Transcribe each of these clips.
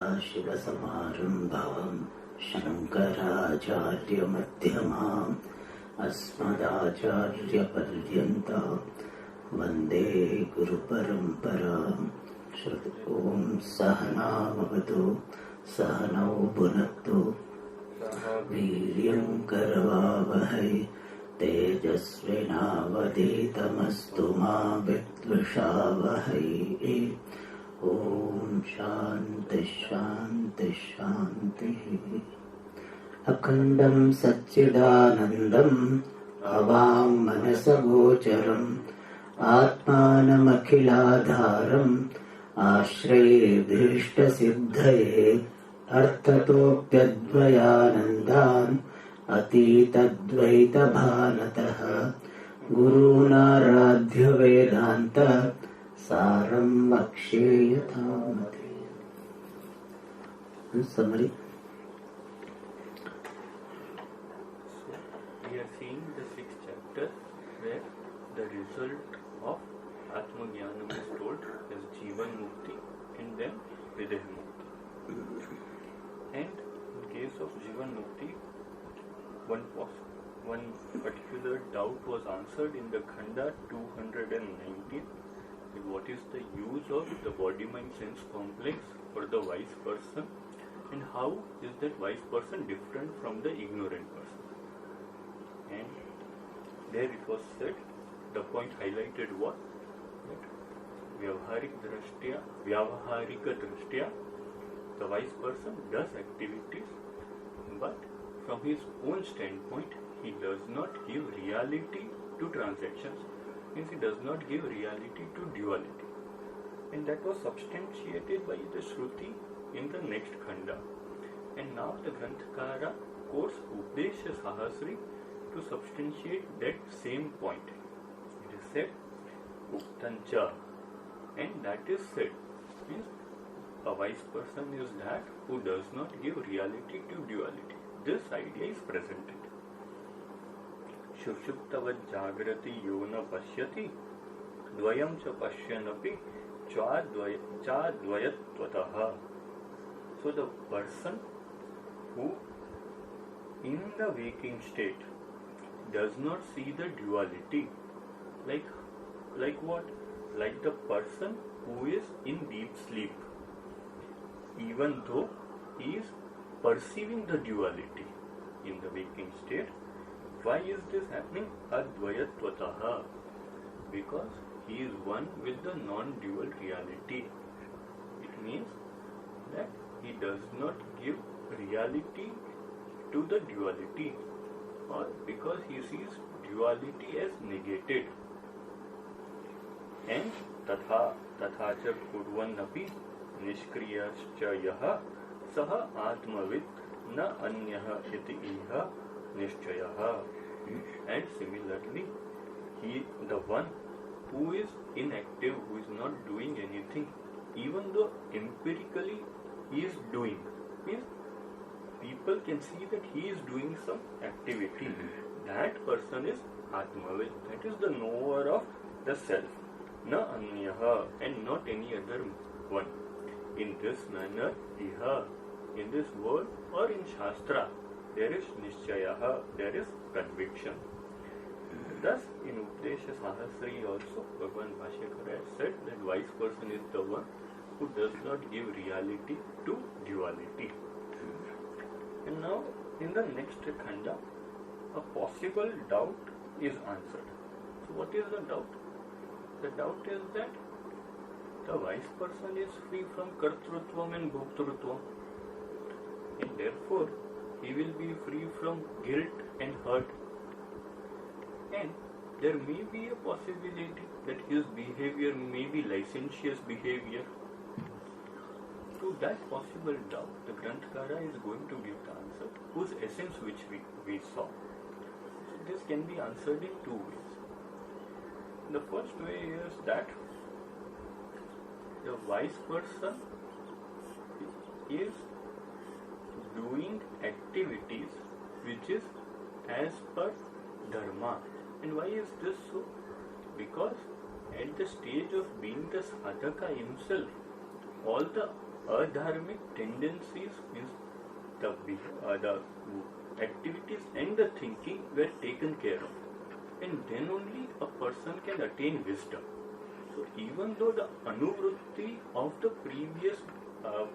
शिवसमारम्भाम् शङ्कराचार्यमध्यमाम् अस्मदाचार्यपर्यन्ताम् वन्दे गुरुपरम्पराम्। ॐ सहनाववतु सहनौ भुनक्तु वीर्यं करवावहै तेजस्विनावधीतमस्तु मा विद्विषावहै। ओम शांति शांति शांति। अखंडं सच्चिदानन्दम् अवां मनसगोचरम् आत्मानमखिलाधारम् आश्रयेभीष्टसिद्धये अर्थतोऽप्यद्वयानन्दान् अतीतद्वैतभानतः गुरूणाराध्यवेदान्त सारं वक्ष्ये यथामति। Summary. So we are seeing the 6th chapter where the result of Atma Jnanam is told as Jivan Mukti and then Hridaya Mukti. And in case of Jivan Mukti, one particular doubt was answered in the Khanda 219. What is the use of the body-mind-sense complex for the wise person, and how is that wise person different from the ignorant person? And there it was said, the point highlighted was that Vyavaharika Drashtya, the wise person does activities, but from his own standpoint, he does not give reality to transactions. Means he does not give reality to duality, and that was substantiated by the Shruti in the next Khanda. And now the Granthkara quotes Updesha Sahasri to substantiate that same point. It is said Uktancha, and that is said means a wise person is that who does not give reality to duality. This idea is presented. Shushuptavat jagrati yona pashyati dvayam cha pashyanapi chadvayatvataha. So the person who in the waking state does not see the duality, like what? Like the person who is in deep sleep, even though he is perceiving the duality in the waking state. Why is this happening? Advayatvataha. Because he is one with the non-dual reality. It means that he does not give reality to the duality, or because he sees duality as negated. And tatha cha kurvannapi nishkriyascha yaha saha atmavit na anyaha iti iha nishchayaha. And similarly, the one who is inactive, who is not doing anything, even though empirically he is doing, means people can see that he is doing some activity. That person is Atmavit, that is the knower of the self, na anyaha, and not any other one. In this manner, iha, in this world or in Shastra, there is nishchayaha, there is conviction. Thus, in Updesha Sahasri also, Bhagavan Bhashyakara has said that wise person is the one who does not give reality to duality. And now, in the next Khanda, a possible doubt is answered. So, what is the doubt? The doubt is that the wise person is free from Kartrutvam and Bhoktrutvam, and therefore he will be free from guilt and hurt. And there may be a possibility that his behavior may be licentious behavior. To that possible doubt, the Granthkara is going to give the answer, whose essence which we saw. So this can be answered in two ways. The first way is that the wise person is doing activities which is as per dharma. And why is this so? Because at the stage of being the sadhaka himself, all the adharmic tendencies means the activities and the thinking were taken care of, and then only a person can attain wisdom. So even though the anuvrutti of the previous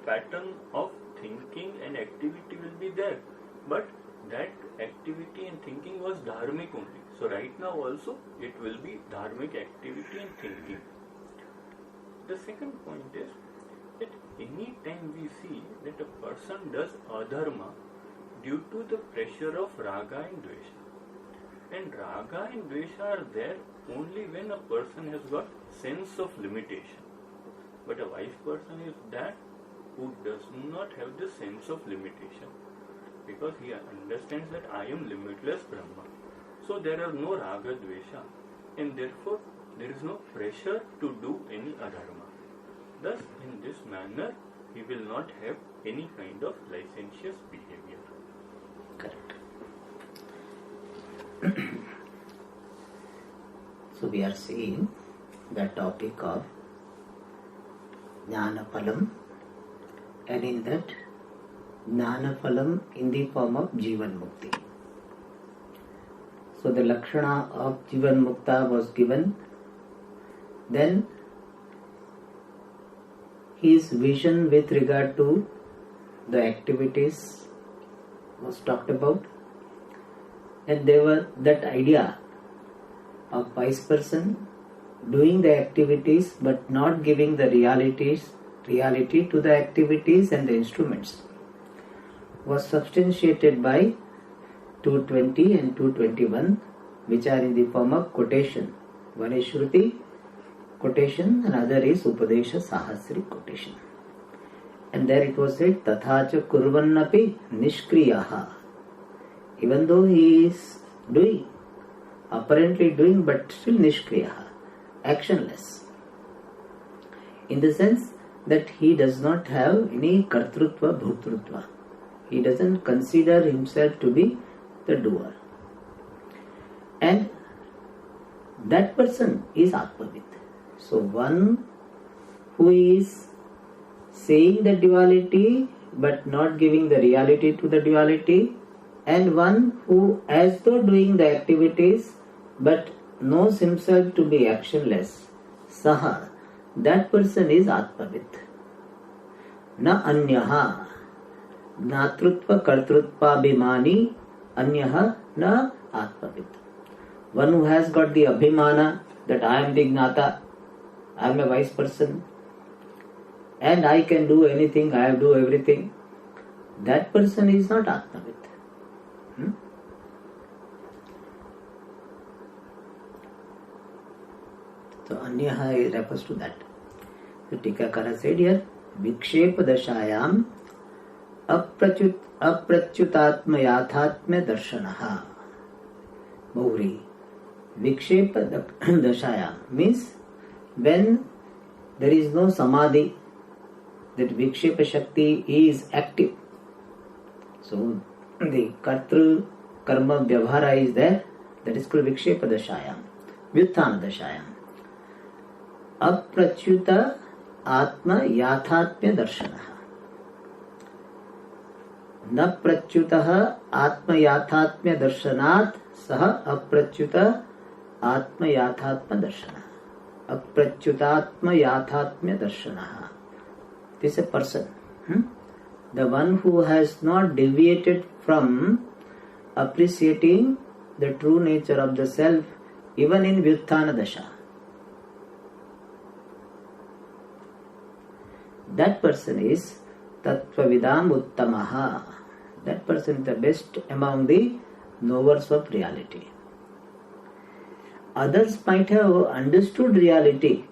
pattern of thinking and activity will be there, but that activity and thinking was dharmic only. So right now also it will be dharmic activity and thinking. The second point is that any time we see that a person does adharma due to the pressure of raga and dvesha, and raga and dvesha are there only when a person has got sense of limitation. But a wise person is that who does not have the sense of limitation, because he understands that I am limitless Brahma. So there are no raga dvesha, and therefore there is no pressure to do any adharma. Thus, in this manner, he will not have any kind of licentious behavior. Correct. So we are seeing the topic of Jnana Phalam, and in that Jnana Phalam in the form of Jivan Mukti. So the Lakshana of Jivan Mukta was given. Then his vision with regard to the activities was talked about, and there were that idea of wise person doing the activities but not giving the reality to the activities and the instruments was substantiated by 220 and 221, which are in the form of quotation. One is Shruti quotation, another is Upadesha Sahasri quotation. And there it was said, Tathacha kurvannapi nishkriyaha. Even though he is doing, apparently doing, but still nishkriyaha, actionless. In the sense that he does not have any kartrutva bhutrutva. He doesn't consider himself to be the doer. And that person is Atmavit. So one who is saying the duality but not giving the reality to the duality, and one who as though doing the activities but knows himself to be actionless, saha, that person is Atmavit. Na anyaha, Jnatrutva kartrutva bhimani, anyaha na Atmavit. One who has got the abhimana that I am the Gnata, I am a wise person, and I can do anything, I do everything, that person is not Atmavit. So Anyaha refers to that. The Tikakara said here, Vikshepa dashayam aprachutatma yathatma darshanaha. Bahuri. Vikshepa dashayam means when there is no samadhi, that Vikshepa Shakti is active. So the Kartru Karma Vyavhara is there, that is called Vikshepa Dashayam, Vyuthana Dashayam. Aprachyuta Atma Yathatmya Darshanaha. Na Prachyutaha Atma Yathatmya Darshanat Saha Aprachyuta Atma Yathatma Darshanaha. Aprachyutatma Yathatmya Darshanaha. This is a person. The one who has not deviated from appreciating the true nature of the self even in Vyuthana Dasha. That person is Tattvavidam Uttamaha. That person is the best among the knowers of reality. Others might have understood reality,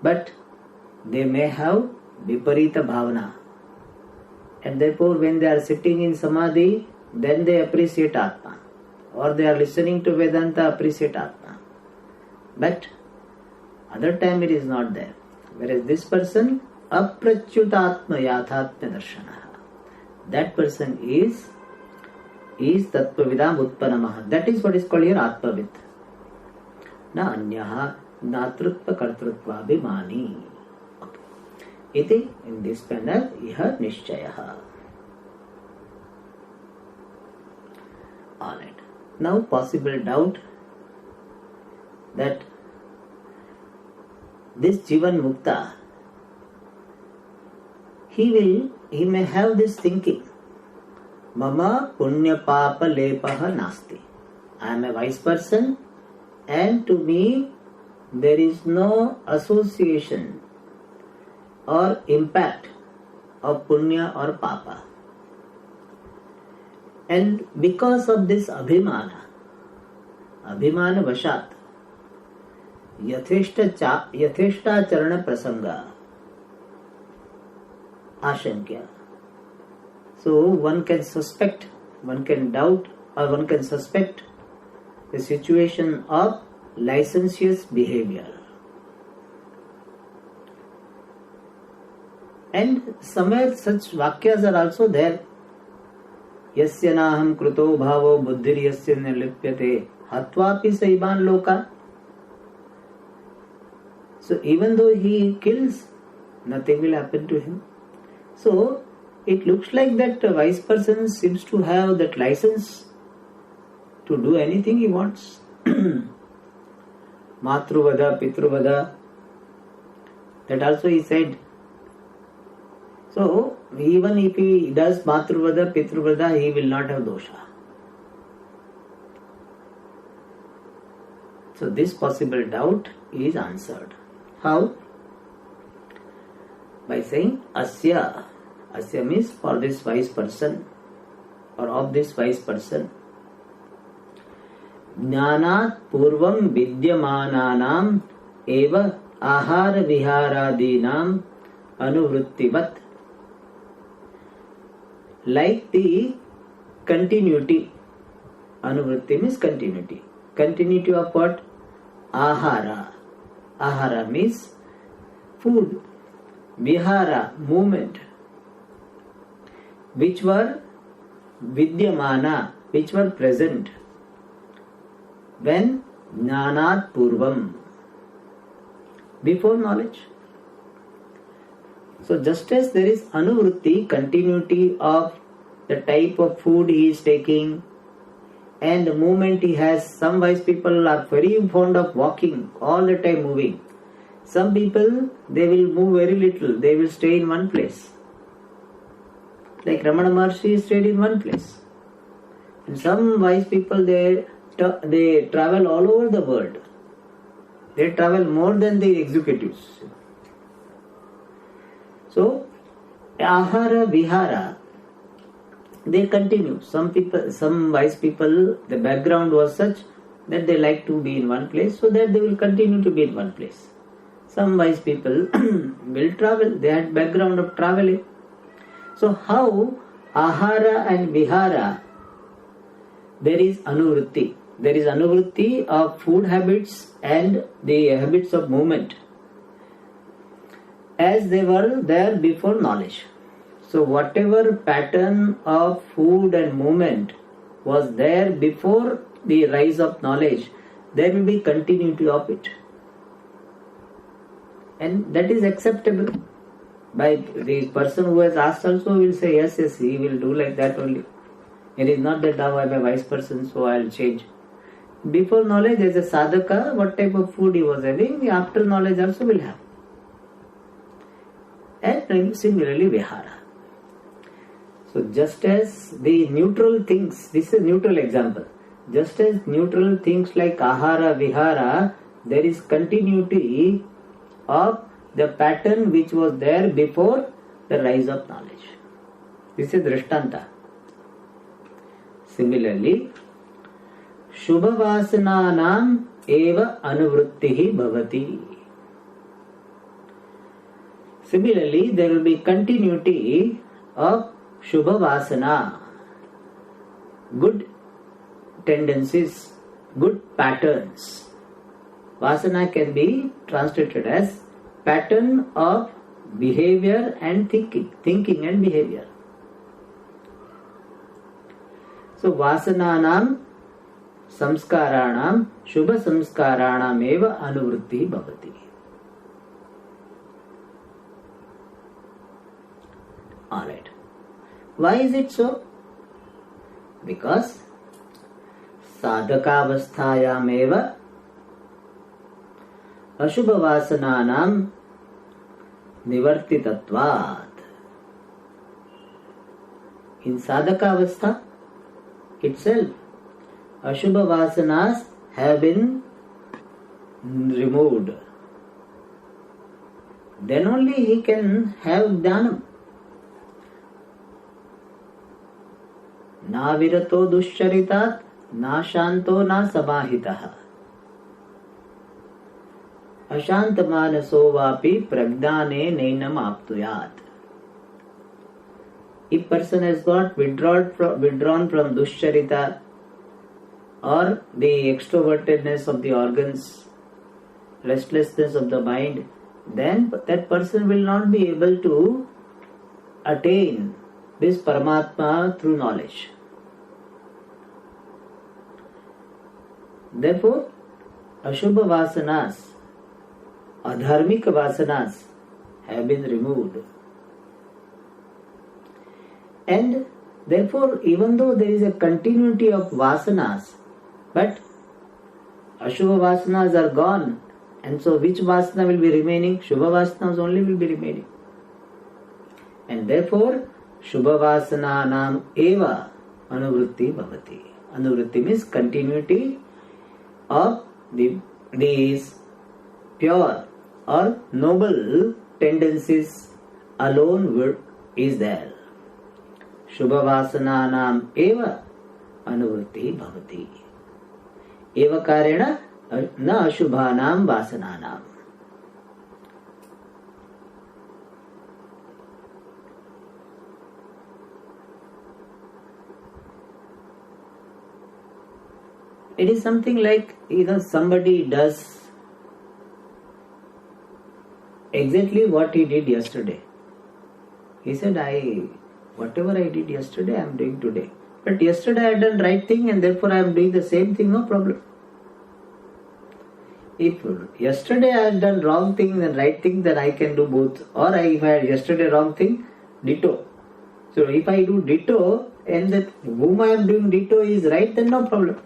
but they may have Viparita Bhavana. And therefore when they are sitting in Samadhi, then they appreciate Atma. Or they are listening to Vedanta, appreciate Atma. But other time it is not there. Whereas this person, Aprachyutatma Yathatma Darshanaha. That person is Tattvavidam Utpanamaha. That is what is called here Atmavit. Na anyaha natrutva kartrutva bhimani. Okay. iti, in this manner, iha nishchayaha. Alright. Now possible doubt that this Jivan Mukta, he may have this thinking, Mama punya papa lepaha nasti. I am a wise person and to me there is no association or impact of punya or papa. And because of this abhimana vashat, yatheshta charana prasanga, ashankya. So one can suspect, one can doubt, or one can suspect the situation of licentious behavior. And somewhere such vakyas are also there. Yasya naham kruto bhavo buddhir yasya nirlipyate hatvapi saiban loka. So even though he kills, nothing will happen to him. So it looks like that a wise person seems to have that license to do anything he wants. Matruvada, Pitruvada, that also he said. So even if he does Matruvada, Pitruvada, he will not have dosha. So this possible doubt is answered. How? By saying Asya. Asya means for this wise person or of this wise person. Jnanat purvam vidyamananam eva ahara viharadinam anuvrittivat. Like the continuity. Anuvritti means continuity. Continuity of what? Ahara. Ahara means food. Vihara, movement. Which were vidyamana, which were present when jnanat purvam, before knowledge. So just as there is anuvritti, continuity of the type of food he is taking and the movement he has. Some wise people are very fond of walking, all the time moving. Some people, they will move very little, they will stay in one place. Like Ramana Maharshi stayed in one place. And some wise people, they travel all over the world. They travel more than the executives. So, ahara, vihara, they continue. Some wise people, the background was such that they like to be in one place, so that they will continue to be in one place. Some wise people will travel, they had background of traveling. So how ahara and vihara, there is anuvritti. There is anuvritti of food habits and the habits of movement as they were there before knowledge. So whatever pattern of food and movement was there before the rise of knowledge, there will be continuity of it. And that is acceptable. By the person who has asked also will say, yes, he will do like that only. It is not that now I am a wise person, so I will change. Before knowledge, as a sadhaka, what type of food he was having, after knowledge also will have. And similarly, vihara. So just as the neutral things, this is a neutral example. Just as neutral things like ahara, vihara, there is continuity of the pattern which was there before the rise of knowledge. This is Drishtanta. Similarly, Shubha Vasananam eva anuvrittihi bhavati. Similarly, there will be continuity of Shubha Vasana, good tendencies, good patterns. Vasana can be translated as pattern of behavior and thinking and behavior. So Vasananam samskaranam shubha samskaranam eva anuvritti bhavati. Alright. Why is it so? Because sadhakavasthayameva ashubhavasananam nivartitatvat. In sadhakavastha itself, ashubhavasanas have been removed. Then only he can have jnanam. Na virato dushcharitat, na shanto na samahitaha. Ashantmanaso vapi prajnane nainam aptuyat. If person has got withdrawn from dushcharita or the extrovertedness of the organs, restlessness of the mind, then that person will not be able to attain this Paramatma through knowledge. Therefore, Ashubha Vasanas, Adharmika Vasanas have been removed. And therefore, even though there is a continuity of Vasanas, but Ashubha Vasanas are gone, and so which Vasana will be remaining? Shubha Vasanas only will be remaining. And therefore, Shubha Vasananam eva anuvritti bhavati. Anuvritti means continuity of these pure or noble tendencies alone is there. Shubha Vasananam eva anuvritti bhavati. Eva karena na ashubhanam vasananam. It is something like, somebody does exactly what he did yesterday. He said, whatever I did yesterday, I am doing today. But yesterday I had done right thing and therefore I am doing the same thing, no problem. If yesterday I had done wrong thing and right thing, then I can do both. Or if I had yesterday wrong thing, ditto. So if I do ditto and that whom I am doing ditto is right, then no problem.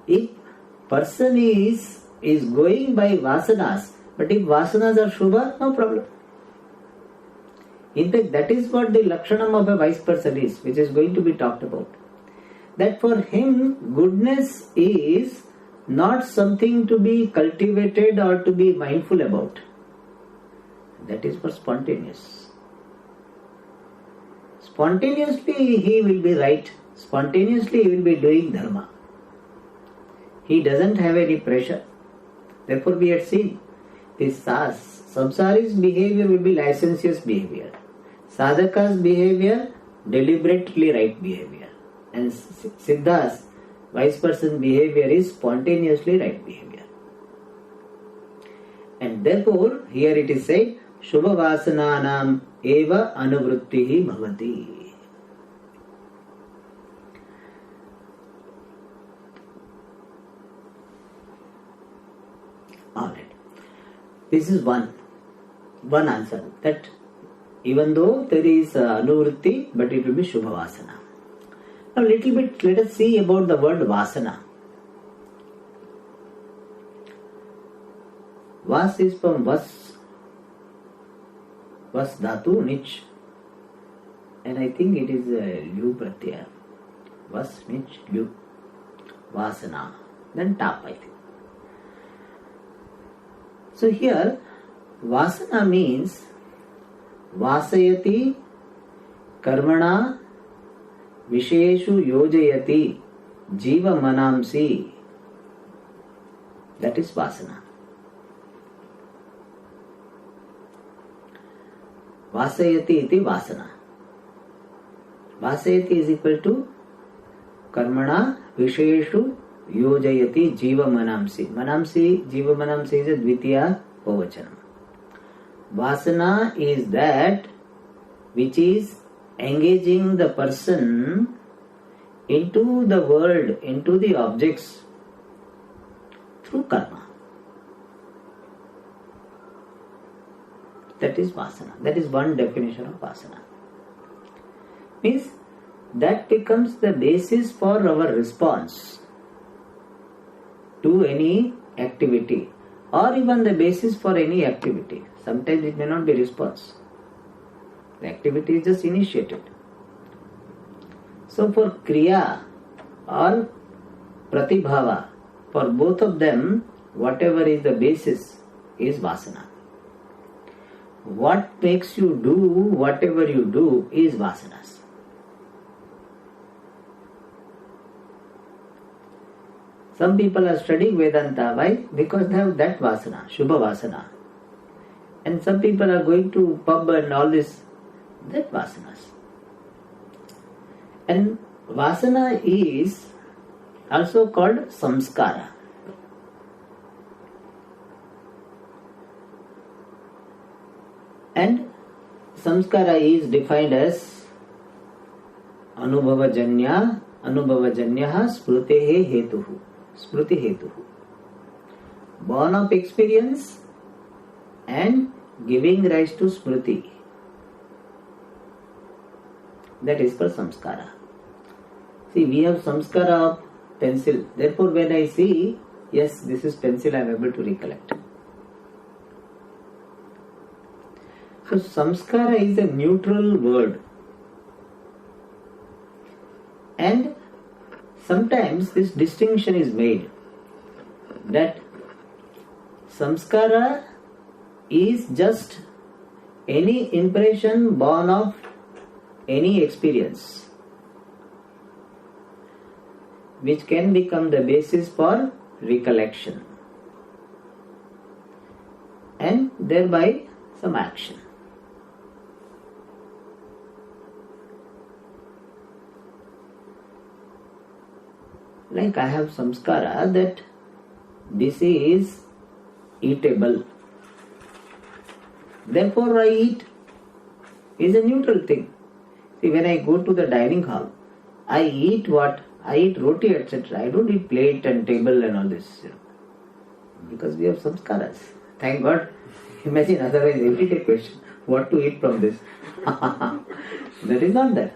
If person is going by vasanas, but if vasanas are shubha, no problem. In fact, that is what the lakshanam of a wise person is, which is going to be talked about. That for him, goodness is not something to be cultivated or to be mindful about. That is for spontaneous. Spontaneously he will be right. Spontaneously he will be doing dharma. He doesn't have any pressure. Therefore we had seen this samsari's behavior will be licentious behavior. Sadhaka's behavior, deliberately right behavior. And Siddha's, wise person behavior is spontaneously right behavior. And therefore, here it is said, Shubha Vasananam eva anuvrittihi bhavati. Alright. This is one answer. That even though there is anuvritti, but it will be Shubha Vasana. Now little bit, let us see about the word Vasana. Vas is from Vas dhatu, Nich. And I think it is Lyu Pratyaya. Vas, Nich, Lyu. Vasana. Then Tap, I think. So here, Vasana means Vasayati Karmana Visheshu Yojayati Jiva Manamsi. That is Vasana. Vasayati iti Vasana. Vasayati is equal to Karmana Visheshu Yojayati Jiva Manamsi. Manamsi, Jiva Manamsi is a Dvitiya Povachanam. Vasana is that which is engaging the person into the world, into the objects through karma. That is vasana. That is one definition of vasana. Means that becomes the basis for our response to any activity, or even the basis for any activity. Sometimes it may not be response. The activity is just initiated. So for kriya or pratibhava, for both of them, whatever is the basis is vasana. What makes you do whatever you do is vasanas. Some people are studying Vedanta. Why? Because they have that vasana, Shubha vasana. And some people are going to pub and all this, that vasanas. And vasana is also called samskara. And samskara is defined as anubhavajanya smritehe hetuhu. Smriti hetuhu. Born of experience and giving rise to smriti. That is for samskara. See, we have samskara of pencil. Therefore, when I see, yes, this is pencil, I am able to recollect. So, samskara is a neutral word. And sometimes this distinction is made that samskara is just any impression born of any experience which can become the basis for recollection and thereby some action. Like I have samskara that this is eatable. Therefore I eat is a neutral thing. See, when I go to the dining hall, I eat what? I eat roti, etc. I don't eat plate and table and all this. Because we have samskaras. Thank God. Imagine otherwise everyday question. What to eat from this? That is not there.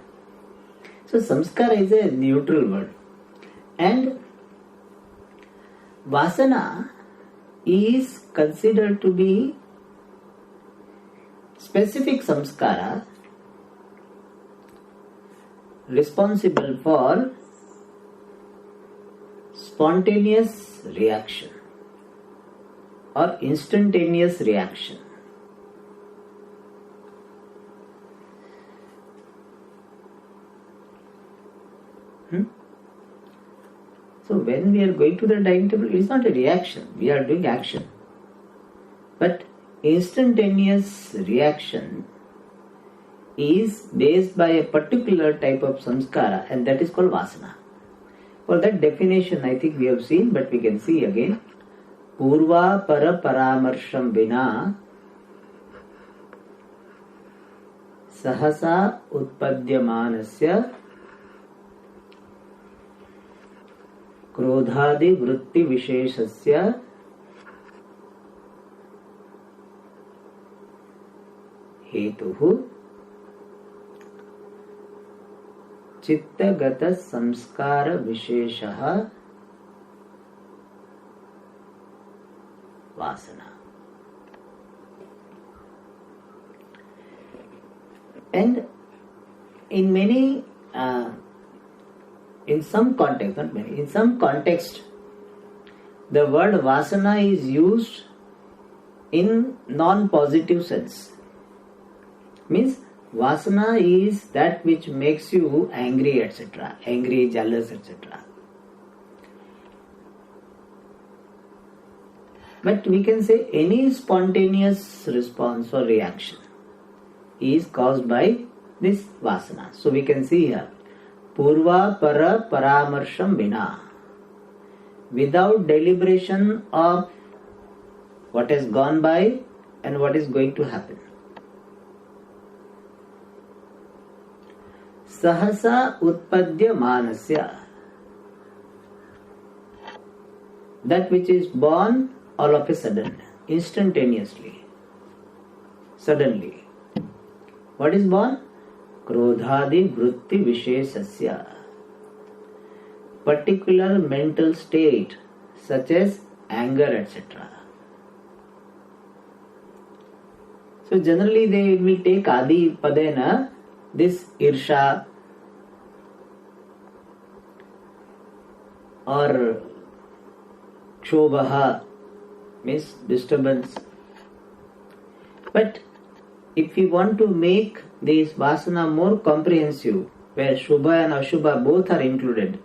So samskara is a neutral word. And vasana is considered to be specific samskara responsible for spontaneous reaction or instantaneous reaction. So when we are going to the dining table, it is not a reaction, we are doing action. But instantaneous reaction is based by a particular type of samskara, and that is called vasana. For that definition I think we have seen, but we can see again. Purva para paramarsham vina sahasa utpadyamanasya क्रोधादि वृत्ति विशेषस्य हेतुः चित्तगत संस्कार विशेषः वासना. And in many in some context, not many, in some context, the word vasana is used in non-positive sense. Means vasana is that which makes you angry, etc. Angry, jealous, etc. But we can say any spontaneous response or reaction is caused by this vasana. So we can see here, Purva para paramarsham vina. Without deliberation of what has gone by and what is going to happen. Sahasa utpadya manasya. That which is born all of a sudden, instantaneously. suddenly. What is born? Krodhadi vritti vishesasya. Particular mental state such as anger, etc. So generally they will take Adi Padena, this Irsha or Kshobaha means disturbance. But if we want to make this Vasana more comprehensive, where Shubha and Ashubha both are included,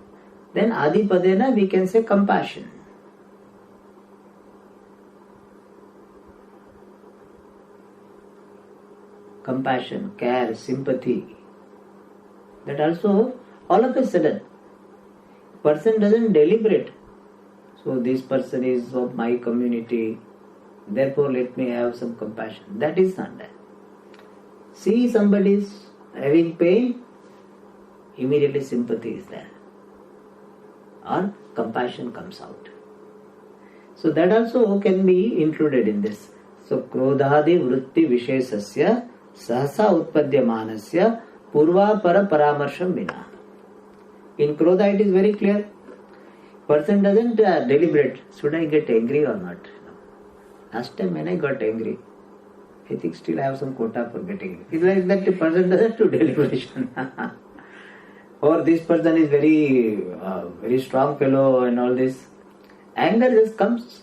then Adi Padena we can say compassion. Compassion, care, sympathy. That also all of a sudden person doesn't deliberate. So this person is of my community, therefore let me have some compassion. That is not that. See somebody is having pain, immediately sympathy is there. Or compassion comes out. So that also can be included in this. So krodhadi vritti vishesasya sahasa utpadyamanasya purva para paramarsham vina. In Krodha it is very clear. Person doesn't deliberate. Should I get angry or not? Last time when I got angry, I think still I have some quota for getting angry. It's like that the person doesn't do deliberation. Or this person is very strong fellow and all this. Anger just comes.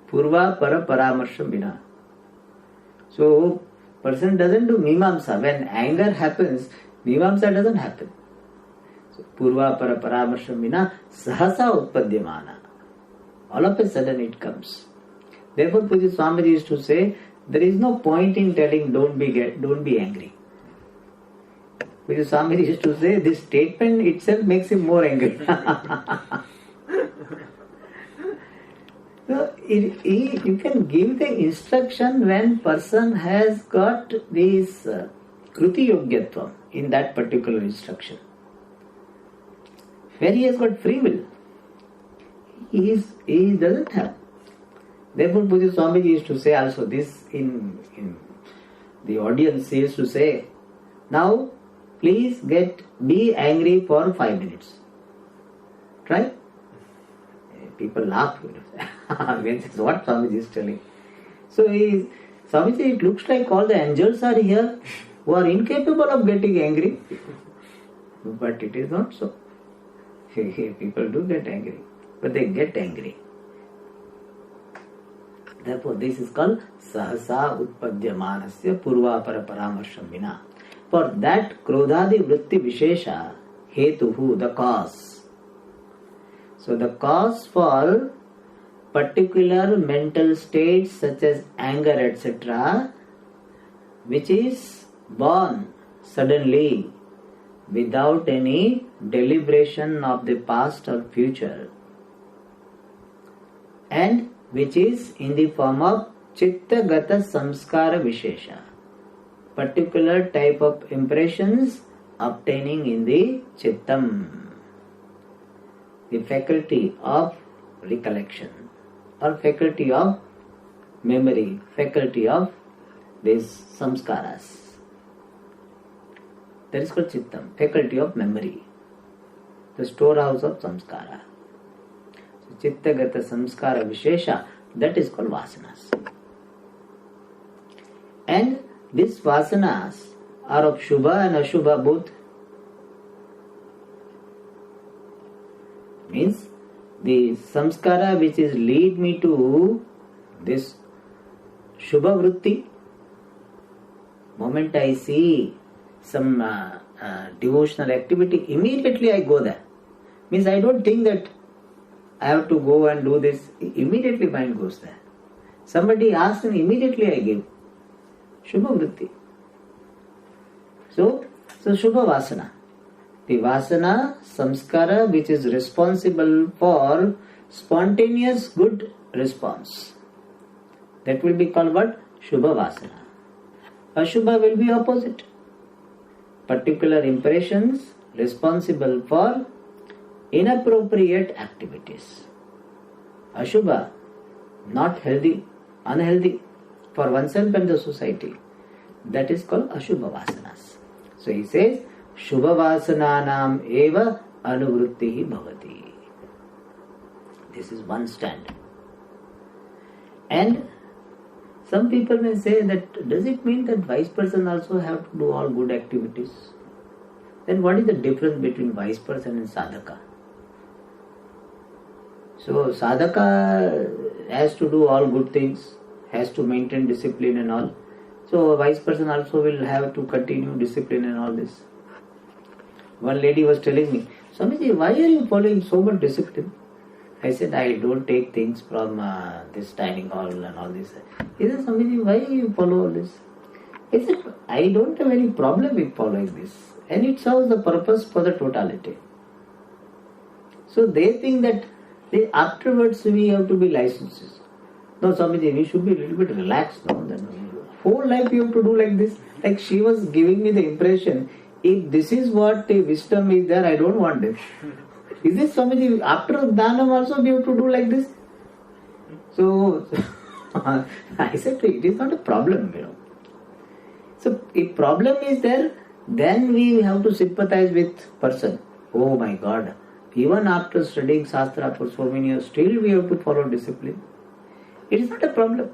Purva para paramarsham vina. So person doesn't do mimamsa. When anger happens, mimamsa doesn't happen. So, Purva para paramarsham vina sahasa utpadyamana. All of a sudden it comes. Therefore Pujya Swamiji used to say, there is no point in telling don't be angry. Pujya Swamiji used to say, this statement itself makes him more angry. So you can give the instruction when person has got this kruti yogyatvam in that particular instruction. Where he has got free will, he doesn't have. Therefore, Pujya Swamiji used to say also this in the audience. He used to say, now please be angry for 5 minutes. Try. People laugh. This is what Swamiji is telling. So Swamiji, it looks like all the angels are here who are incapable of getting angry. But it is not so. People do get angry, but they get angry. Therefore, this is called sahasa utpadyamanasya purva para paramarsham vina. For that krodhadi vritti vishesha hetuhu, the cause. So the cause for particular mental states such as anger, etc., which is born suddenly without any deliberation of the past or future, and which is in the form of chitta gata samskara vishesha, particular type of impressions obtaining in the chittam, the faculty of recollection or faculty of memory, faculty of these samskaras. That is called chittam, faculty of memory, the storehouse of samskara. So chitta gata samskara vishesha, that is called vasanas. And these vasanas are of Shubha and Ashubha both. Means the samskara which is lead me to this Shubha vritti, moment I see some devotional activity, immediately I go there. Means I don't think that I have to go and do this. Immediately mind goes there. Somebody asks and immediately I give. Shubha vritti. So Shubha vasana. The vasana, samskara, which is responsible for spontaneous good response. That will be called what? Shubha vasana. Ashubha will be opposite. Particular impressions responsible for inappropriate activities. Ashubha, not healthy, unhealthy. for oneself and the society. That is called Ashubha Vasanas. So he says, Shubha Vasananam eva anuvrittihi bhavati. This is one stand. And some people may say that, does it mean that wise person also have to do all good activities? Then what is the difference between wise person and sadhaka? So sadhaka has to do all good things, has to maintain discipline and all. So a wise person also will have to continue discipline and all this. One lady was telling me, Swamiji, why are you following so much discipline? I said, I don't take things from this dining hall and all this. He said, Swamiji, why you follow all this? He said, I don't have any problem with following this. And it serves the purpose for the totality. So they think that afterwards we have to be licensed. No, Swamiji, we should be a little bit relaxed now. Then whole life you have to do like this. Like she was giving me the impression, if this is what wisdom is there, I don't want this. Is this Swamiji, after Dhanam also we have to do like this? So I said, it is not a problem, So if problem is there, then we have to sympathize with person. Oh my God, even after studying Shastra for so many years, still we have to follow discipline. It is not a problem.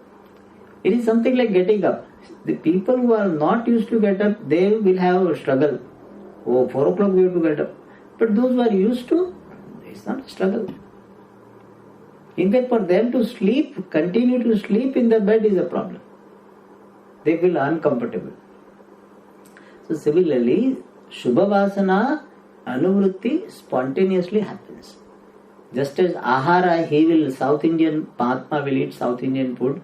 It is something like getting up. The people who are not used to get up, they will have a struggle. Oh, 4 o'clock we have to get up. But those who are used to, it's not a struggle. In fact, for them to sleep, continue to sleep in the bed is a problem. They feel uncomfortable. So similarly, Shubha Vasana, Anuvritti spontaneously happens. Just as Ahara, South Indian Mahatma will eat South Indian food.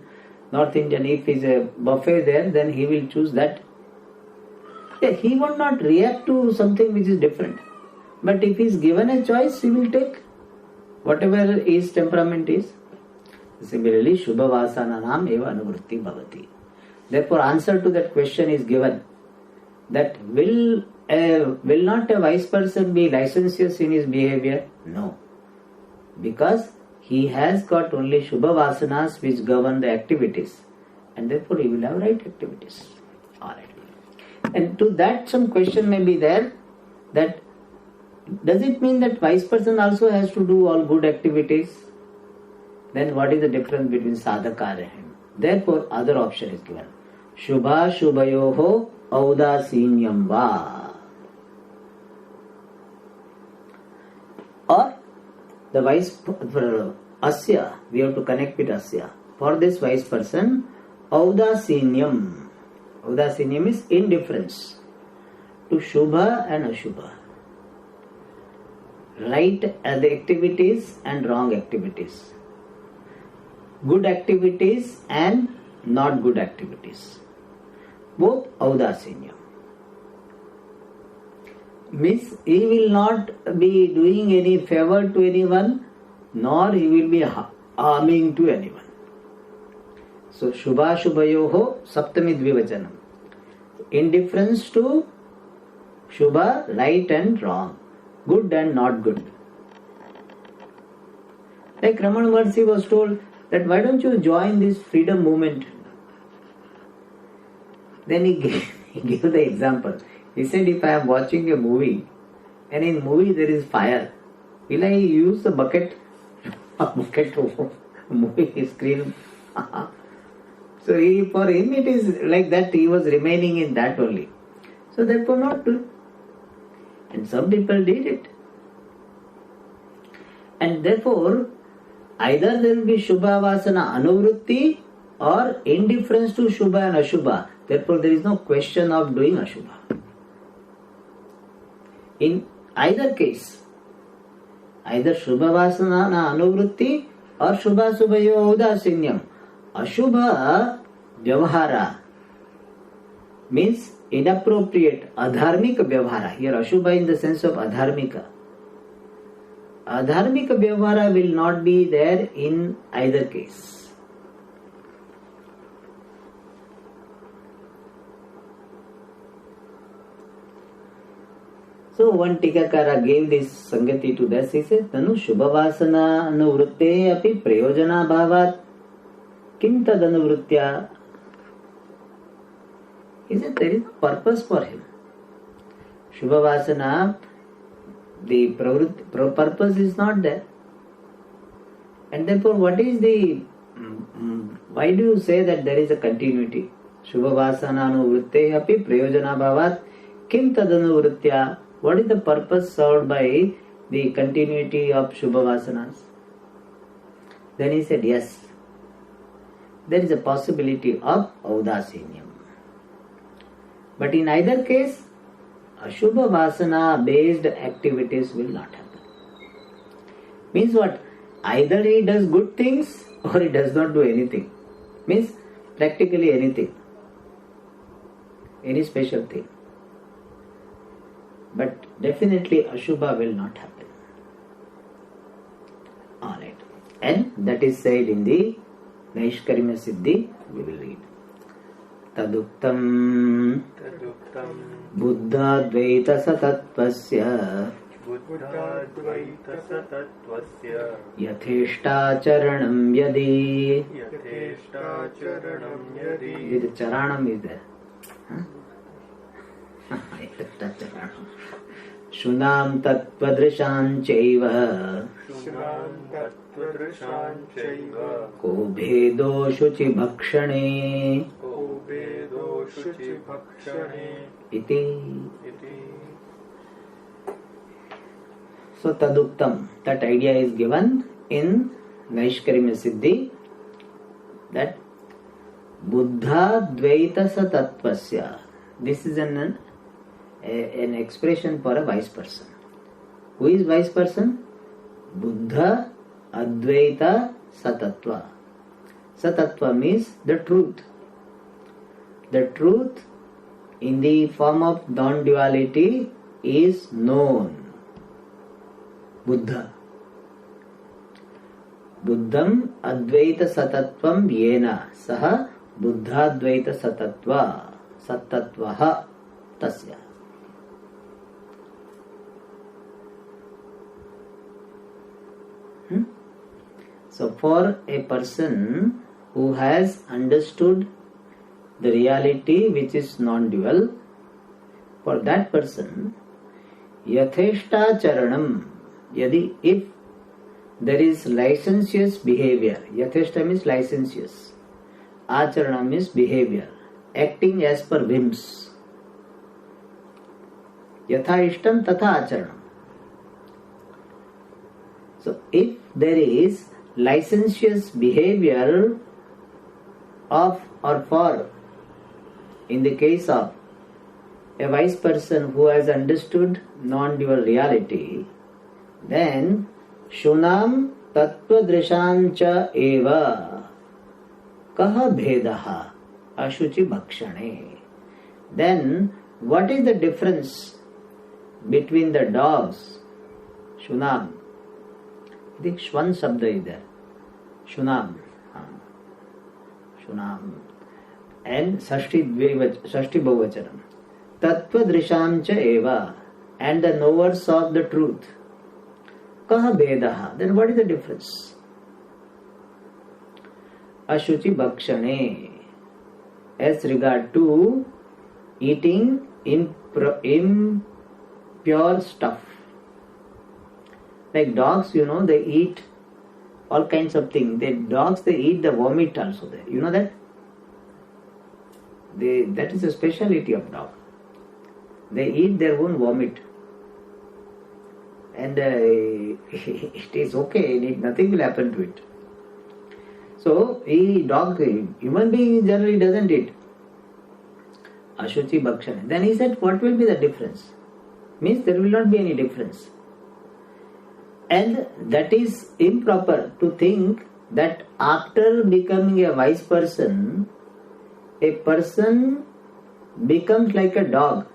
North Indian, if is a buffet there, then he will choose that. Yeah, he will not react to something which is different. But if he is given a choice, he will take whatever his temperament is. Similarly, Shubha Vasananam eva anuvritti bhavati. Therefore, answer to that question is given. That will not a wise person be licentious in his behavior? No. Because he has got only Shubha Vasanas which govern the activities. And therefore, he will have right activities. Alright. And to that some question may be there, that does it mean that wise person also has to do all good activities? Then what is the difference between sadhaka and him? Therefore, other option is given. Shubha Shubhayoho Audasinyam Va. Or the wise Asya, we have to connect with Asya. For this wise person, Audasinyam. Audasinyam is indifference to Shubha and Ashubha. Right the activities and wrong activities. Good activities and not good activities. Both Audasinyam. Means he will not be doing any favor to anyone, nor he will be harming to anyone. So Shubha Shubhayoho Saptami Dvivachanam. Indifference to Shubha, right and wrong, good and not good. Like Ramana Maharshi was told that why don't you join this freedom movement? Then he gave the example. He said, if I am watching a movie and in movie there is fire, will I use the bucket to movie screen? So for him it is like that, he was remaining in that only. So therefore not to. And some people did it. And therefore, either there will be Shubha Vasana Anuvritti or indifference to Shubha and Ashubha. Therefore, there is no question of doing Ashubha. In either case, either Shubha Vasana Anuvritti or Shubha Subhayo Audasinyam. Ashubha Vyavahara means inappropriate, adharmika Vyavahara. Here Ashubha in the sense of adharmika. Adharmika Vyavahara will not be there in either case. So one Tikakara gave this Sangati to this. He says, Tanu Shubhavasana Anuvrutte api prayojana bhavat kim tad anuvritya He said there is a purpose for him. Shubha Vasana, the purpose is not there. And therefore, what is the, why do you say that there is a continuity? Shubha Vasana anuvritte api prayojana bhavat kim tadanuvritya. What is the purpose served by the continuity of Shubha Vasanas? Then he said, yes, there is a possibility of Audasinyam. But in either case, Ashubha Vasana based activities will not happen. Means what? Either he does good things or he does not do anything. Means practically anything. Any special thing. But definitely Ashubha will not happen. Alright. And that is said in the Naishkarmya Siddhi, we will read. Taduktam Buddhadvaita Satatvasya Yatheshtacharanam Yadi. The charanam is there. Shunam tattvadrishan chaiva ko bhedo shuchi bhakshane iti. So taduktam, that idea is given in Naishkarmya Siddhi, that Buddha Dvaita Satatvasya. This is an expression for a wise person. Who is wise person? Buddha Advaita Satatva. Satatva means the truth. The truth in the form of non-duality is known. Buddha. Buddham Advaita Satatvam Yena Saha Buddha Advaita Satatva Satatvaha Tasya. So for a person who has understood the reality which is non-dual, for that person, Yatheshta Charanam, Yadi, if there is licentious behavior, Yatheshta means licentious, Acharanam means behavior, acting as per whims. Yatha ishtam tatha acharanam. So if there is licentious behavior of or for, in the case of a wise person who has understood non-dual reality, then Shunam Tattvadrishancha eva Kaha Bhedaha Ashuchi Bhakshane. Then what is the difference between the dogs? Shunam. The Shwan Shabda is there. Shunam. Shunam. And Sashti Bhavachanam. Tattva Drishamcha Eva. And the knowers of the truth. Kaha Bedaha. Then what is the difference? Ashuchi Bhakshane. As regard to eating impure stuff. Like dogs, they eat all kinds of things. Dogs eat the vomit also there. You know that? That is a speciality of dog. They eat their own vomit. And it is okay, nothing will happen to it. So, human being generally doesn't eat. Ashuchi Bhakshana. Then he said, what will be the difference? Means there will not be any difference. And that is improper to think that after becoming a wise person, a person becomes like a dog.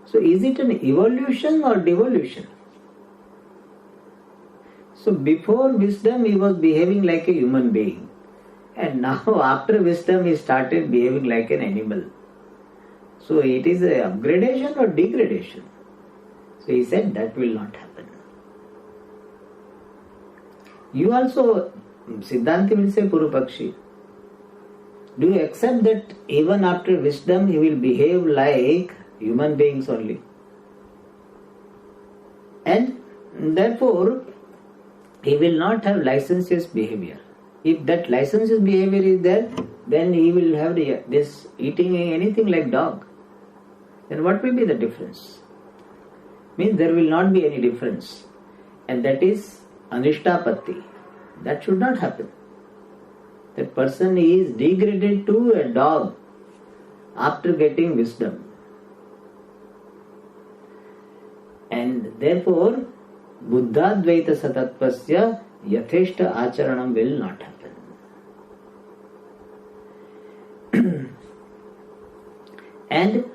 So is it an evolution or devolution? So before wisdom he was behaving like a human being. And now after wisdom he started behaving like an animal. So it is a upgradation or degradation? So he said that will not happen. You also, Siddhanti will say Purupakshi. Do you accept that even after wisdom he will behave like human beings only? And therefore he will not have licentious behavior. If that licentious behavior is there, then he will have this eating anything like dog. Then what will be the difference? Means there will not be any difference. And that is anishtapatti. That should not happen. That person is degraded to a dog after getting wisdom. And therefore, Buddhadvaita Satatvasya Yatheshta Acharanam will not happen. And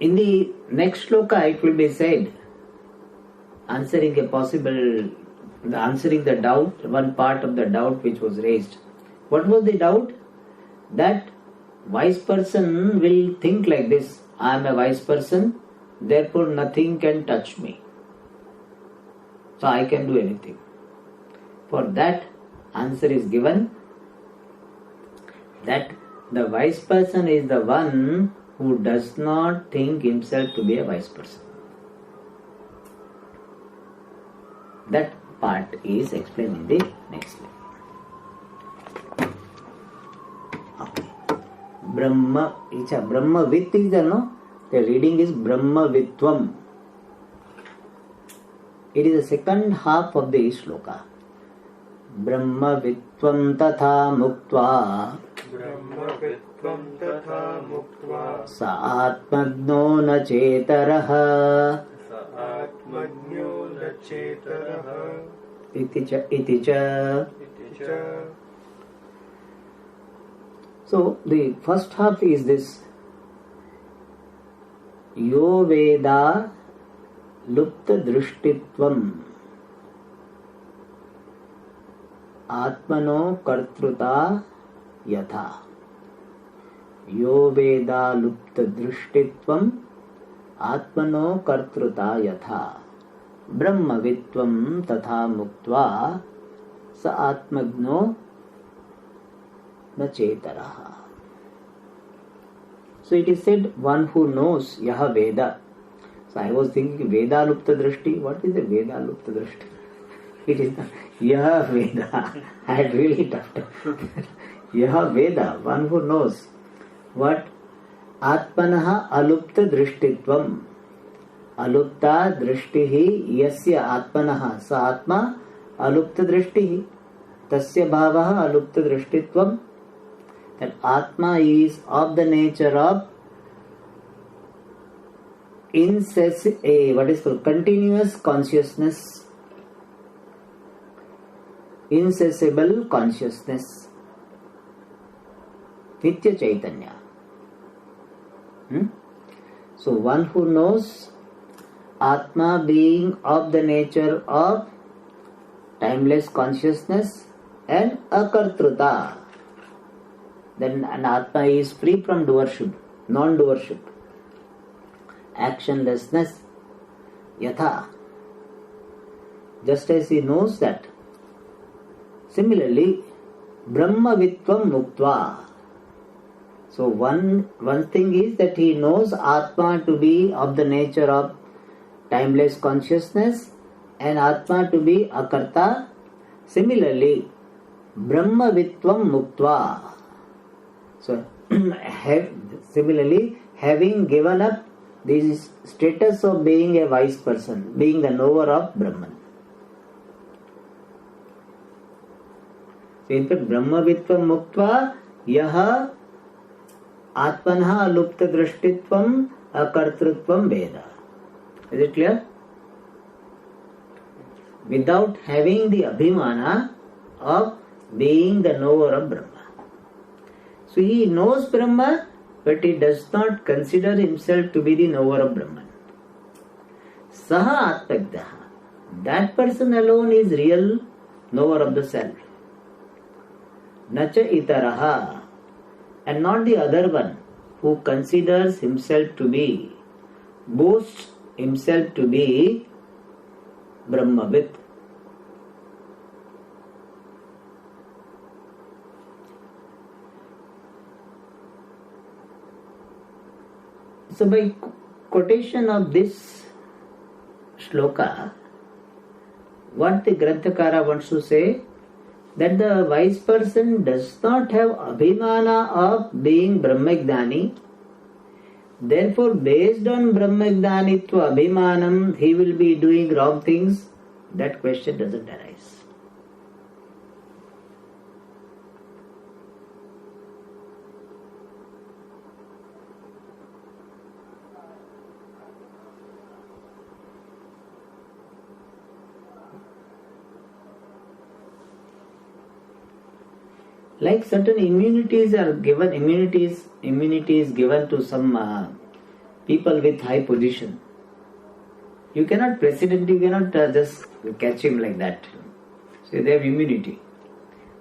in the next shloka it will be said, answering the doubt, one part of the doubt which was raised. What was the doubt? That wise person will think like this: I am a wise person, therefore nothing can touch me, so I can do anything. For that, answer is given that the wise person is the one who does not think himself to be a wise person. That part is explained in the next line. Okay. Brahmavit is there, no? The reading is Brahmavitvam. It is the second half of the shloka. Brahmavitvam tatha muktva sa atmagno na cetaraha iti cha. So the first half is this: Yo Veda Lupta Drishtitvam Atmano Kartruta Yatha. Yo Veda Lupta Drishtitvam Atmano Kartruta Yatha Brahmavitvam Tatha Muktva Sa Atmagno Na Cetaraha. So it is said, one who knows Yaha Veda. So I was thinking Veda Lupta Drishti. What is the Veda Lupta Drishti? It is Yaha Veda. I had really tough time. Yaha Veda, one who knows what Atmanaha Alupta Drishtitvam. Alupta Drishtihi Yasya Atmanaha Sa Atma Alupta Drishtihi Tasya Bhavaha Alupta Drishtitvam. That Atma is of the nature of continuous consciousness, incessible consciousness, Nitya Chaitanya. So one who knows Atma being of the nature of timeless consciousness and akartruta, then an Atma is free from doership, non-doership, actionlessness, yatha. Just as he knows that. Similarly, Brahmavitvam Muktva. So one thing is that he knows Atma to be of the nature of timeless consciousness and Atma to be akarta. Similarly, Brahmavitvam Muktva. So, similarly, having given up this status of being a wise person, being the knower of Brahman. So, in fact, Brahmavitvam Muktva Yaha Atmanaha Alupta Drishtitvam Akartrutvam Veda. Is it clear? Without having the Abhimana of being the knower of Brahma. So he knows Brahma, but he does not consider himself to be the knower of Brahman. Saha Atmagdaha. That person alone is real knower of the self. Nacha itaraha. And not the other one who considers himself to be, boasts himself to be Brahmavit. So by quotation of this shloka, what the Granthakara wants to say, that the wise person does not have abhimana of being Brahmagnani. Therefore, based on Brahmagnanitva abhimanam, he will be doing wrong things. That question doesn't arise. Like certain immunities are given, immunity is given to some people with high position. You cannot just catch him like that. So they have immunity.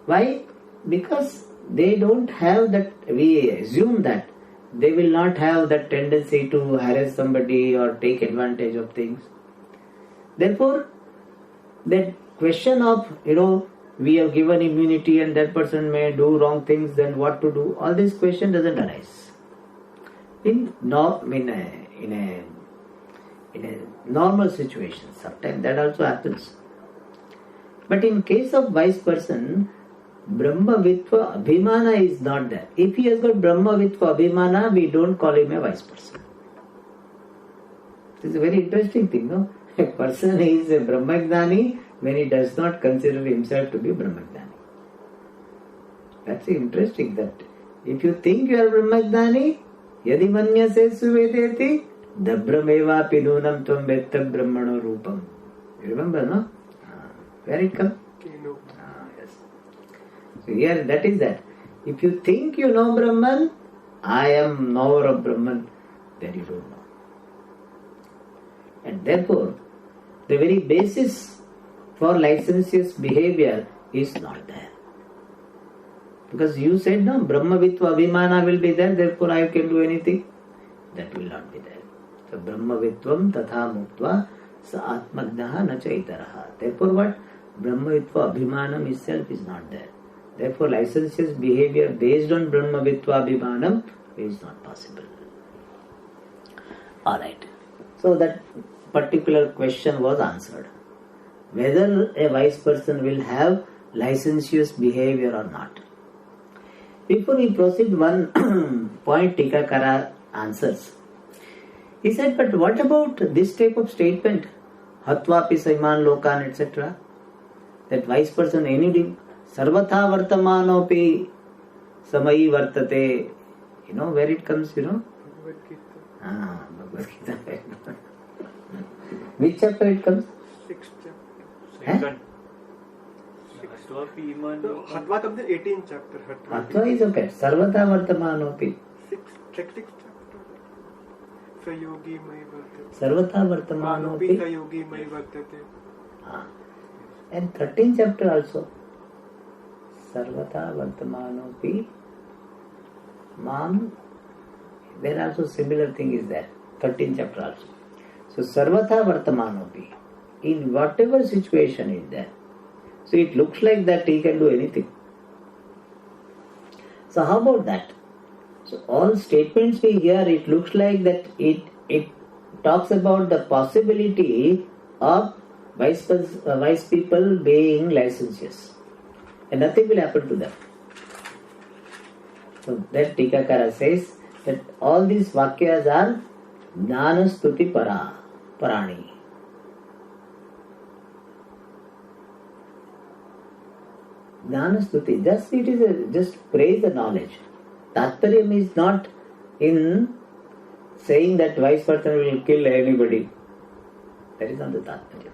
Why? Because they don't have that, we assume that they will not have that tendency to harass somebody or take advantage of things. Therefore, that question of, we have given immunity and that person may do wrong things, then what to do? All this question doesn't arise. In a normal situation, sometimes that also happens. But in case of wise person, Brahmavitva Abhimana is not there. If he has got Brahmavitva Abhimana, we don't call him a wise person. This is a very interesting thing, no? A person is a Brahmagnani when he does not consider himself to be Brahmagnani. That's interesting, that if you think you are Brahmagnani, yadi manyase suvedeti, dabrameva pinunam tvam vettam brahmano rupam. You remember, no? Where it comes? Yes. So here that is that. If you think you know Brahman, I am knower of Brahman, then you don't know. And therefore, the very basis for licentious behavior is not there. Because you said, no, Brahmavitva Abhimana will be there, therefore I can do anything. That will not be there. So Brahmavitvam tatha muktva sa atmagnaha na chaitaraha. Therefore what? Brahmavitva Abhimanam itself is not there. Therefore licentious behavior based on Brahmavitva Abhimanam is not possible. Alright. So that particular question was answered. Whether a wise person will have licentious behavior or not. Before we proceed, one point Tikakara answers. He said, but what about this type of statement? Hatvapi saiman lokan, etc. That wise person, anything, sarvatha vartamanopi samayi vartate. You know where it comes, Bhagavad Gita. Which chapter it comes? 6th chapter. Second. Hatva comes in 18th chapter. Hatva is okay. Sarvata vartamanopi. 6th chapter. Sayogi mai vartate. Sarvata vartamanopi. Sayogi mai vartate. And 13th chapter also. Sarvata vartamanopi. Mam. There also similar thing is there. 13th chapter also. So sarvata vartamanopi. In whatever situation is there. So it looks like that he can do anything. So how about that? So all statements we hear, it looks like that it talks about the possibility of wise people being licentious. And nothing will happen to them. So that Tikakara says that all these vakyas are Jnanastuti Parani. Jnanastuti, it is just praise the knowledge. Tatparyam is not in saying that wise person will kill anybody. That is not the Tatparyam.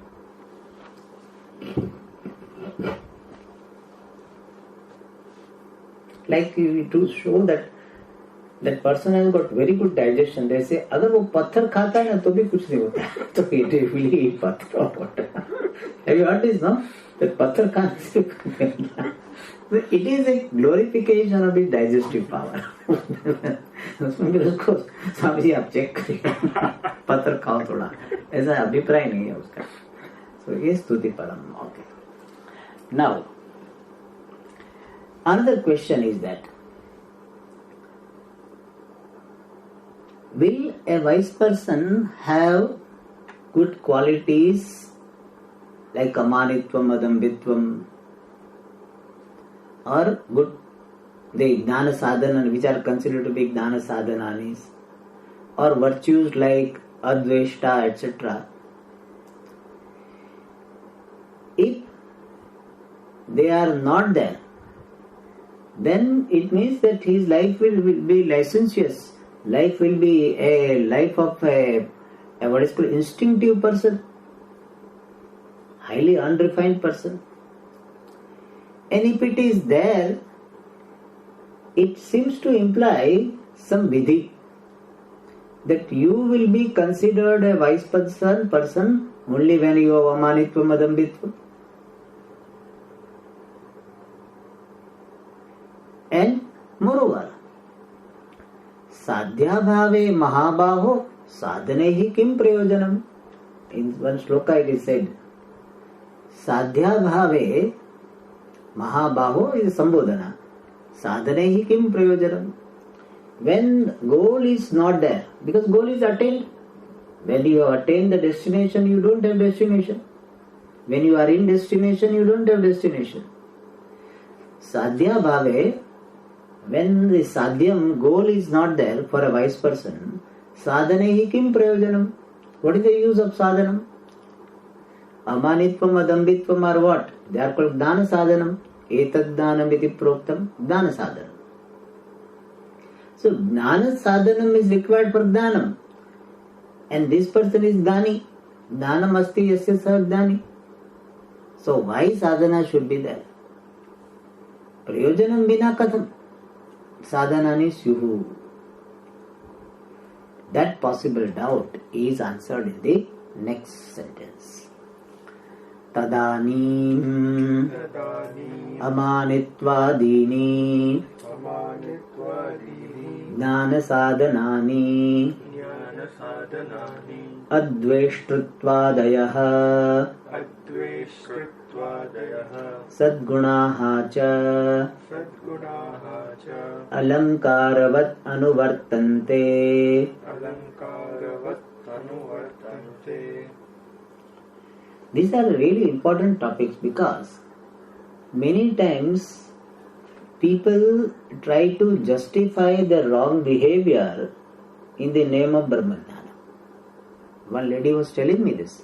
Like to show that person has got very good digestion. They say, अगर वो पत्थर खाता है ना तो भी कुछ नहीं होता. तो it will eat पत्थर or whatever. Have you heard this, no? That पत्थर खाने से it is a glorification of his digestive power. उसमें भी उसको स्वामी जी आप चेक करिए पत्थर खाओ थोड़ा, ऐसा अभिप्राय नहीं है उसका. So ये स्तुति परम. Okay. Now another question is that Will a wise person have good qualities like amanitvam, adambitvam, or good the jnana sadhana which are considered to be jnana sadhananis, or virtues like adveshta, etc. If they are not there, then it means that his life will be licentious. Life will be a life of a what is called instinctive person, highly unrefined person. And if it is there, it seems to imply some vidhi, that you will be considered a wise person only when you have amanitvam, adambitvam. And moreover, sadhya bhave mahabaho sadhanehi kim prayojanam. In one shloka it is said, sadhya bhave mahabaho is sambodhana. Sadhanehi kim prayojanam. When goal is not there, because goal is attained. When you have attained the destination, you don't have destination. When you are in destination, you don't have destination. Sadhya bhave, when the sadhyam goal is not there for a wise person, sadhanehi kim prayojanam. What is the use of sadhanam? Amanitvam, adambitvam are what? They are called dana sadhanam. Etad dhanam iti proktam dana sadhanam. So dana sadhanam is required for dhanam. And this person is dani. Dhanam asti yasya sah dani. So why sadhana should be there? Prayojanam vina katham. Sadhanani syuhu. That possible doubt is answered in the next sentence. Tadanim amanitvadini jnana sadhanani adveshtruttvadayah sadgunaha cha alankaravat anuvartante. These are really important topics because many times people try to justify their wrong behavior in the name of Brahmajnana. One lady was telling me this.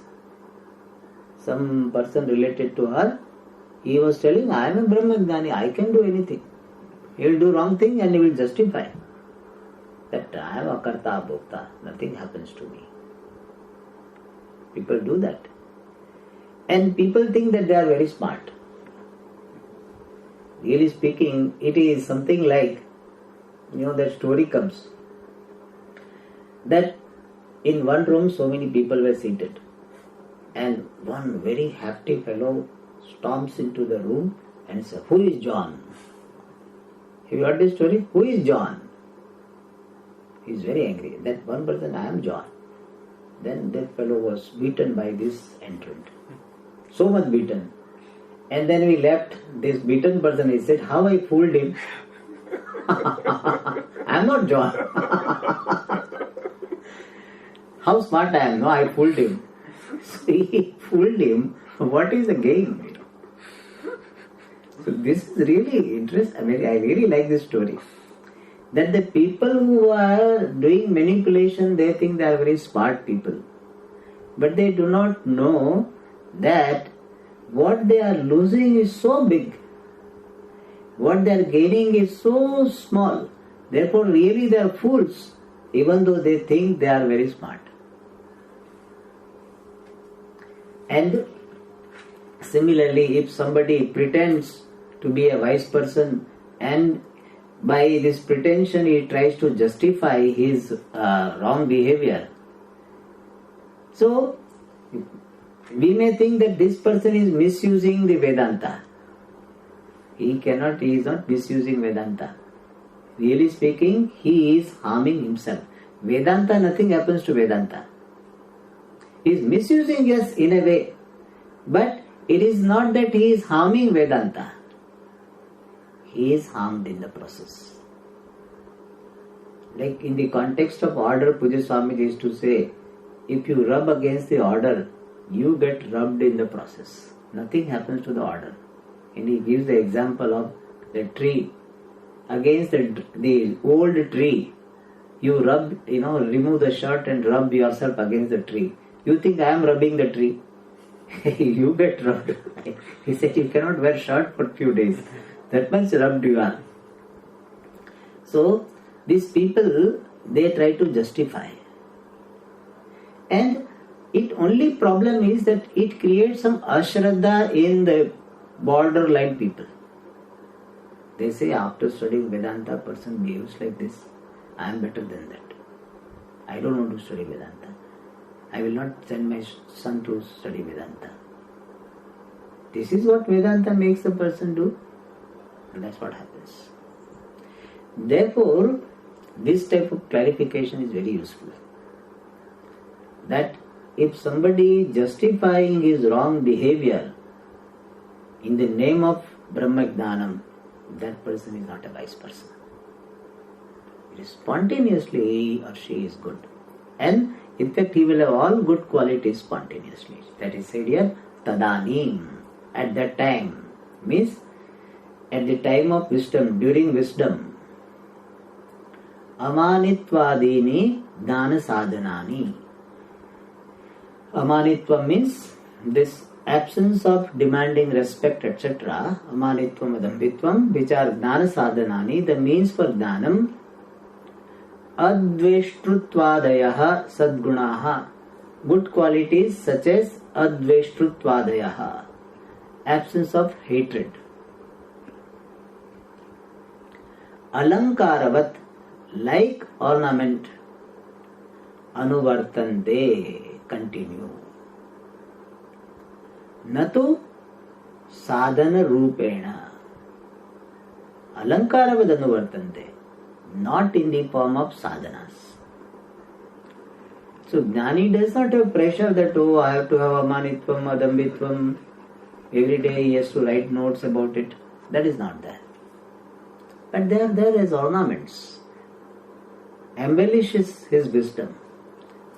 Some person related to her, he was telling, I am a Brahmajnani, I can do anything. He will do wrong thing and he will justify that I am a karta bhokta, nothing happens to me. People do that. And people think that they are very smart. Really speaking, it is something like, that story comes that in one room so many people were seated and one very hefty fellow storms into the room and says, who is John? Have you heard this story? Who is John? He is very angry. That one person, I am John. Then that fellow was beaten by this entrant. So much beaten. And then we left this beaten person. He said, how I fooled him. I am not John. How smart I am. No, I fooled him. He fooled him. What is the game? So this is really interesting. I mean, I really like this story. That the people who are doing manipulation, they think they are very smart people. But they do not know that what they are losing is so big. What they are gaining is so small. Therefore, really they are fools, even though they think they are very smart. And similarly, if somebody pretends to be a wise person and by this pretension he tries to justify his wrong behavior, so we may think that this person is misusing the Vedanta. He is not misusing Vedanta. Really speaking, he is harming himself. Vedanta, nothing happens to Vedanta. He is misusing, yes, in a way. But it is not that he is harming Vedanta. He is harmed in the process. Like in the context of order, Puja Swami used to say, if you rub against the order, you get rubbed in the process. Nothing happens to the order. And he gives the example of the tree. Against the old tree, you rub, remove the shirt and rub yourself against the tree. You think I am rubbing the tree. You get rubbed. He said you cannot wear shirt for few days. That much rubbed you are. So, these people, they try to justify. And it only problem is that it creates some ashraddha in the borderline people. They say after studying Vedanta, person behaves like this. I am better than that. I don't want to study Vedanta. I will not send my son to study Vedanta. This is what Vedanta makes the person do. And that's what happens. Therefore, this type of clarification is very useful. That if somebody justifying his wrong behavior in the name of Brahmajnanam, that person is not a wise person. It is spontaneously he or she is good. And in fact he will have all good qualities spontaneously. That is said here, tadanim. At that time. Means at the time of wisdom, during wisdom. Amanitvadini dana sadhanani. Amanitva means this absence of demanding respect, etc. Amanitvam adambitvam, which are gnana sadhanani, the means for gnanam. Adveshtruttvadayaha sadgunaha. Good qualities such as adveshtruttvadayaha. Absence of hatred. Alankaravat, like ornament. Anuvartante, continue. Natu sadhana rupena. Alankaravad anuvartante. Not in the form of sadhanas. So Jnani does not have pressure that, oh, I have to have amanitvam, adambitvam. Every day he has to write notes about it. That is not there. But they are there as ornaments. Embellishes his wisdom.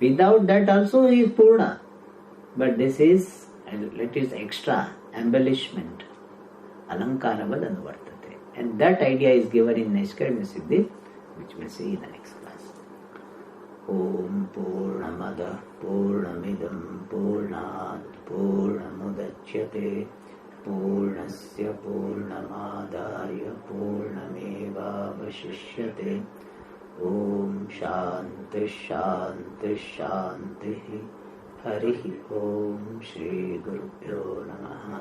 Without that also he is Purna. But this is, it is extra embellishment. Alankaravad anuvartate. And that idea is given in Naiskharmya Siddhi, which we'll see in the next class. Om Purnamada Purnamidam Purnat Purnamudachyate Purnasya Purnamadaya Purnameva Vashishyate. Om Shanti Shanti Shanti Harihi Om Shri Gurubhyo Namaha.